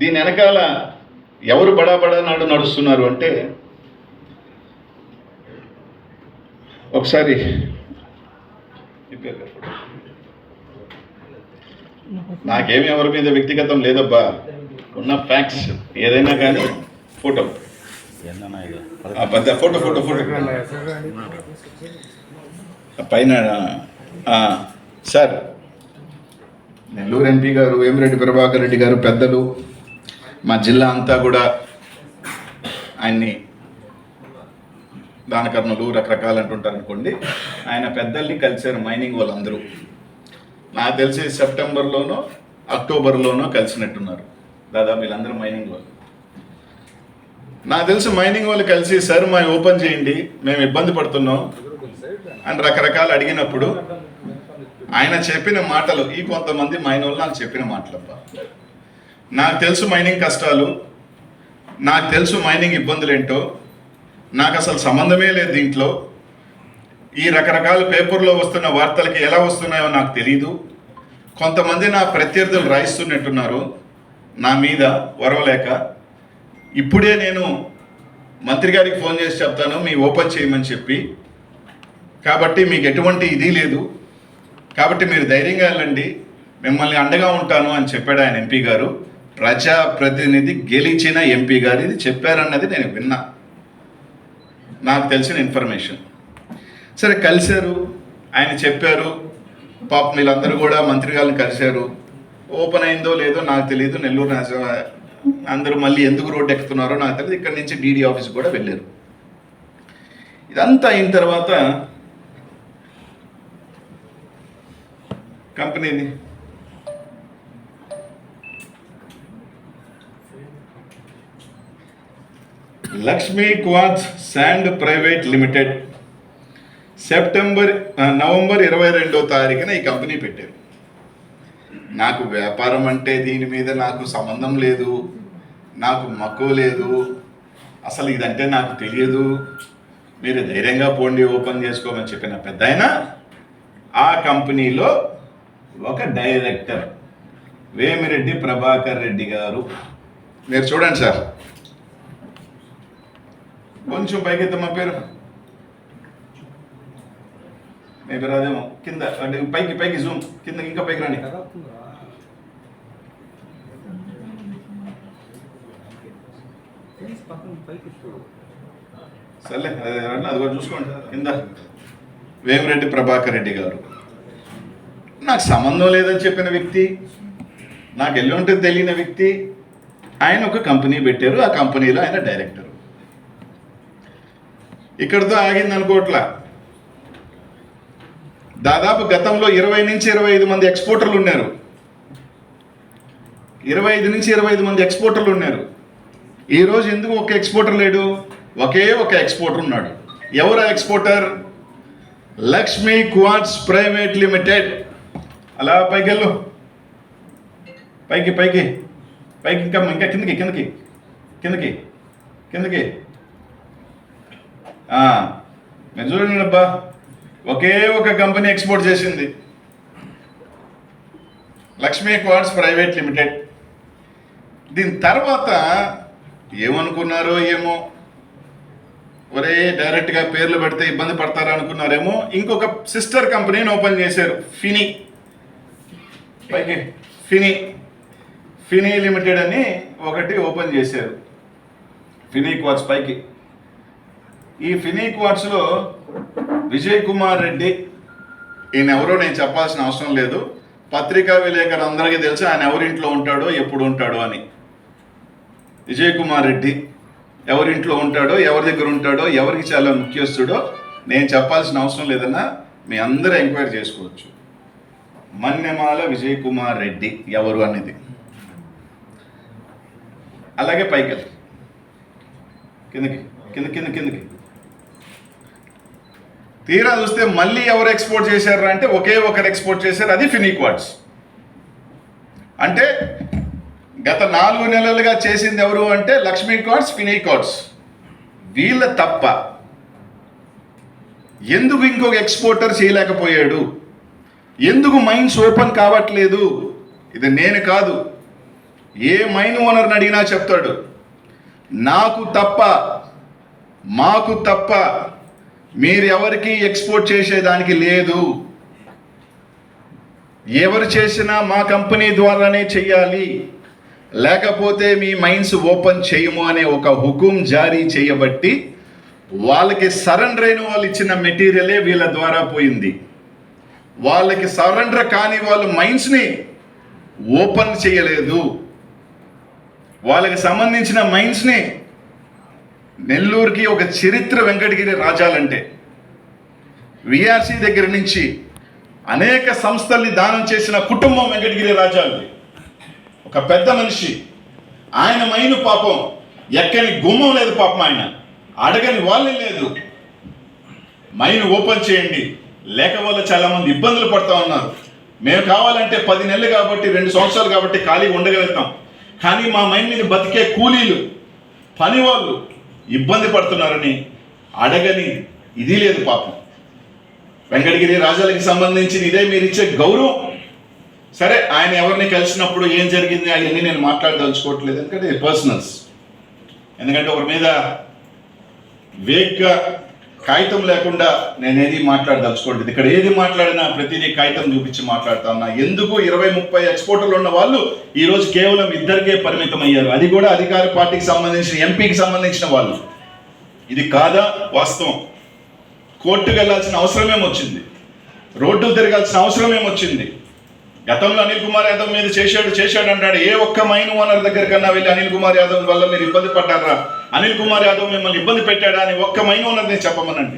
దీని వెనకాల ఎవరు బడా నాడు నడుస్తున్నారు అంటే, ఒకసారి నాకేమి ఎవరి మీద వ్యక్తిగతం లేదబ్బా, ఉన్న ఫ్యాక్ట్స్ ఏదైనా కానీ ఫోటో ఫోటో ఫోటో ఫోటో పైన సార్, నెల్లూరు ఎంపీ గారు వేమిరెడ్డి ప్రభాకర్ రెడ్డి గారు పెద్దలు, మా జిల్లా అంతా కూడా ఆయన్ని దానకర్ణులు రకరకాలు అంటుంటారు అనుకోండి. ఆయన పెద్దల్ని కలిశారు మైనింగ్ వాళ్ళందరూ. నాకు తెలిసి సెప్టెంబర్లోనో అక్టోబర్లోనో కలిసినట్టున్నారు దాదాపు వీళ్ళందరూ మైనింగ్ వాళ్ళు. నాకు తెలిసి మైనింగ్ వాళ్ళు కలిసి సార్ మా ఓపెన్ చేయండి, మేము ఇబ్బంది పడుతున్నాం అని రకరకాలు అడిగినప్పుడు ఆయన చెప్పిన మాటలు, ఈ కొంతమంది మైన్ వాళ్ళు నాకు చెప్పిన మాటలబ్బా, నాకు తెలుసు మైనింగ్ కష్టాలు, నాకు తెలుసు మైనింగ్ ఇబ్బందులు ఏంటో, నాకు అసలు సంబంధమే లేదు దీంట్లో, ఈ రకరకాల పేపర్లో వస్తున్న వార్తలకి ఎలా వస్తున్నాయో నాకు తెలీదు, కొంతమంది నా ప్రత్యర్థులు రాయిస్తున్నట్టున్నారు నా మీద వరవలేక, ఇప్పుడే నేను మంత్రి గారికి ఫోన్ చేసి చెప్తాను మీ ఓపెన్ చేయమని చెప్పి, కాబట్టి మీకు ఎటువంటి ఇది లేదు, కాబట్టి మీరు ధైర్యంగా వెళ్ళండి, మిమ్మల్ని అండగా ఉంటాను అని చెప్పాడు ఆయన ఎంపీ గారు. ప్రజాప్రతినిధి గెలిచిన ఎంపీ గారు ఇది చెప్పారన్నది నేను విన్నా, నాకు తెలిసిన ఇన్ఫర్మేషన్. సరే కలిశారు, ఆయన చెప్పారు, పాపం వీళ్ళందరూ కూడా మంత్రి గారిని కలిశారు. ఓపెన్ అయిందో లేదో నాకు తెలియదు, నెల్లూరు అందరూ మళ్ళీ ఎందుకు రోడ్డు ఎక్కుతున్నారో నాకు తెలియదు. ఇక్కడి నుంచి డీడీ ఆఫీస్ కూడా వెళ్ళారు. ఇదంతా అయిన తర్వాత కంపెనీని Lakshmi quartz sand private limited November 22వ తారీఖున ఈ కంపెనీ పెట్టారు. నాకు వ్యాపారం అంటే దీని మీద నాకు సంబంధం లేదు, నాకు మక్కువ లేదు, అసలు ఇదంటే నాకు తెలియదు, మీరు ధైర్యంగా పోండి ఓపెన్ చేసుకోమని చెప్పిన పెద్ద ఆయన ఆ కంపెనీలో ఒక డైరెక్టర్ వేమిరెడ్డి ప్రభాకర్ రెడ్డి గారు. మీరు చూడండి సార్, కొంచెం పైకెత్తమ్మా పేరు, మీ పేరు అదేమో కింద అంటే పైకి జూమ్ కింద ఇంకా పైకి రాని. సర్లే అది కూడా చూసుకోండి కింద. వేమిరెడ్డి ప్రభాకర్ రెడ్డి గారు నాకు సంబంధం లేదని చెప్పిన వ్యక్తి, నాకు ఎల్లు ఉంటుంది తెలియని వ్యక్తి, ఆయన ఒక కంపెనీ పెట్టారు, ఆ కంపెనీలో ఆయన డైరెక్టర్. ఇక్కడితో ఆగింది అనుకోవట్లా, దాదాపు గతంలో 20 నుంచి 25 మంది ఎక్స్పోర్టర్లు ఉన్నారు. 25 నుంచి 25 మంది ఎక్స్పోర్టర్లు ఉన్నారు. ఈరోజు ఎందుకు ఒక ఎక్స్పోర్టర్ లేడు? ఒకే ఒక ఎక్స్పోర్టర్ ఉన్నాడు. ఎవరు exporter? Lakshmi quartz private limited. అలా పైకి వెళ్ళు, పైకి పైకి పైకి ఇంకా ఇంకా కిందకి కిందకి కిందకి కిందకి. మీరు చూడండి అబ్బా, ఒకే ఒక కంపెనీ ఎక్స్పోర్ట్ చేసింది, లక్ష్మీ క్వార్ట్జ్ ప్రైవేట్ లిమిటెడ్. దీని తర్వాత ఏమనుకున్నారో ఏమో, ఒరే డైరెక్ట్గా పేర్లు పెడితే ఇబ్బంది పడతారా అనుకున్నారేమో, ఇంకొక సిస్టర్ కంపెనీని ఓపెన్ చేశారు, ఫినీ. పైకి ఫినీ లిమిటెడ్ అని ఒకటి ఓపెన్ చేశారు, ఫినీ క్వార్ట్జ్ పైకి. ఈ ఫినీ క్వార్ట్జ్లో విజయ్ కుమార్ రెడ్డి, ఈయన ఎవరో నేను చెప్పాల్సిన అవసరం లేదు, పత్రికా విలేకరు అందరికీ తెలుసు ఆయన ఎవరింట్లో ఉంటాడో ఎప్పుడు ఉంటాడో అని. విజయ్ కుమార్ రెడ్డి ఎవరింట్లో ఉంటాడో, ఎవరి దగ్గర ఉంటాడో, ఎవరికి చాలా ముఖ్యస్తుడో నేను చెప్పాల్సిన అవసరం లేదన్నా మీ అందరూ ఎంక్వైరీ చేసుకోవచ్చు. మన్నెమాల విజయ్ కుమార్ రెడ్డి ఎవరు అనేది. అలాగే పైకి కిందకి కింద కింద కిందకి తీరా చూస్తే మళ్ళీ ఎవరు ఎక్స్పోర్ట్ చేశారు అంటే ఒకే ఒకరు ఎక్స్పోర్ట్ చేశారు, అది ఫినీ క్వార్ట్జ్. అంటే గత 4 నెలలుగా చేసింది ఎవరు అంటే లక్ష్మీ క్వార్ట్జ్, ఫినీ క్వార్ట్జ్. వీళ్ళ తప్ప ఎందుకు ఇంకొక ఎక్స్పోర్టర్ చేయలేకపోయాడు? ఎందుకు మైన్స్ ఓపెన్ కావట్లేదు? ఇది నేను కాదు, ఏ మైన్ ఓనర్ని అడిగినా చెప్తాడు, నాకు తప్ప మాకు తప్ప మీరు ఎవరికి ఎక్స్పోర్ట్ చేసేదానికి లేదు, ఎవరు చేసినా మా కంపెనీ ద్వారానే చెయ్యాలి, లేకపోతే మీ మైన్స్ ఓపెన్ చేయము అనే ఒక హుకుం జారీ చేయబట్టి వాళ్ళకి సరెండర్ అయిన వాళ్ళు ఇచ్చిన మెటీరియలే వీళ్ళ ద్వారా పోయింది. వాళ్ళకి సరెండర్ కాని వాళ్ళు మైన్స్ని ఓపెన్ చేయలేదు. వాళ్ళకి సంబంధించిన మైన్స్ని, నెల్లూరుకి ఒక చరిత్ర వెంకటగిరి రాజాలంటే, విఆర్సి దగ్గర నుంచి అనేక సంస్థల్ని దానం చేసిన కుటుంబం వెంకటగిరి రాజాలది. ఒక పెద్ద మనిషి, ఆయన మైను పాపం ఎక్కని గుమ్మం లేదు, పాపం ఆయన అడగని వాళ్ళే లేదు, మైను ఓపెన్ చేయండి, లేక వల్ల చాలామంది ఇబ్బందులు పడుతూ ఉన్నారు. మేము కావాలంటే 10 నెలలు కాబట్టి 2 సంవత్సరాలు కాబట్టి ఖాళీగా ఉండగలుగుతాం, కానీ మా మైన్ మీద బతికే కూలీలు పని వాళ్ళు ఇబ్బంది పడుతున్నారని అడగని ఇది లేదు పాపం. వెంకటగిరి రాజాలకి సంబంధించిన ఇదే మీరు ఇచ్చే గౌరవం. సరే, ఆయన ఎవరిని కలిసినప్పుడు ఏం జరిగింది అవన్నీ నేను మాట్లాడదలుచుకోవట్లేదు, ఎందుకంటే పర్సనల్స్. ఎందుకంటే ఒకరి మీద వేగ్గా కాగితం లేకుండా నేనేది మాట్లాడదలుచుకోవట్లేదు. ఇక్కడ ఏది మాట్లాడినా ప్రతిదీ కాగితం చూపించి మాట్లాడుతా ఉన్నా. ఎందుకు 20-30 ఎక్స్పోర్టర్లు ఉన్న వాళ్ళు ఈరోజు కేవలం 2కే పరిమితం అయ్యారు, అది కూడా అధికార పార్టీకి సంబంధించిన ఎంపీకి సంబంధించిన వాళ్ళు. ఇది కాదా వాస్తవం? కోర్టుకు వెళ్లాల్సిన అవసరం ఏమొచ్చింది? రోడ్డు తిరగాల్సిన అవసరం ఏమొచ్చింది? గతంలో అనిల్ కుమార్ యాదవ్ మీద చేశాడు అంటాడు. ఏ ఒక్క మైన్ ఓనర్ దగ్గర కన్నా వెళ్ళి అనిల్ కుమార్ యాదవ్ వల్ల మీరు ఇబ్బంది పడ్డారా, అనిల్ కుమార్ యాదవ్ మిమ్మల్ని ఇబ్బంది పెట్టాడా అని ఒక్క మైన్ ఓనర్ని చెప్పమనండి.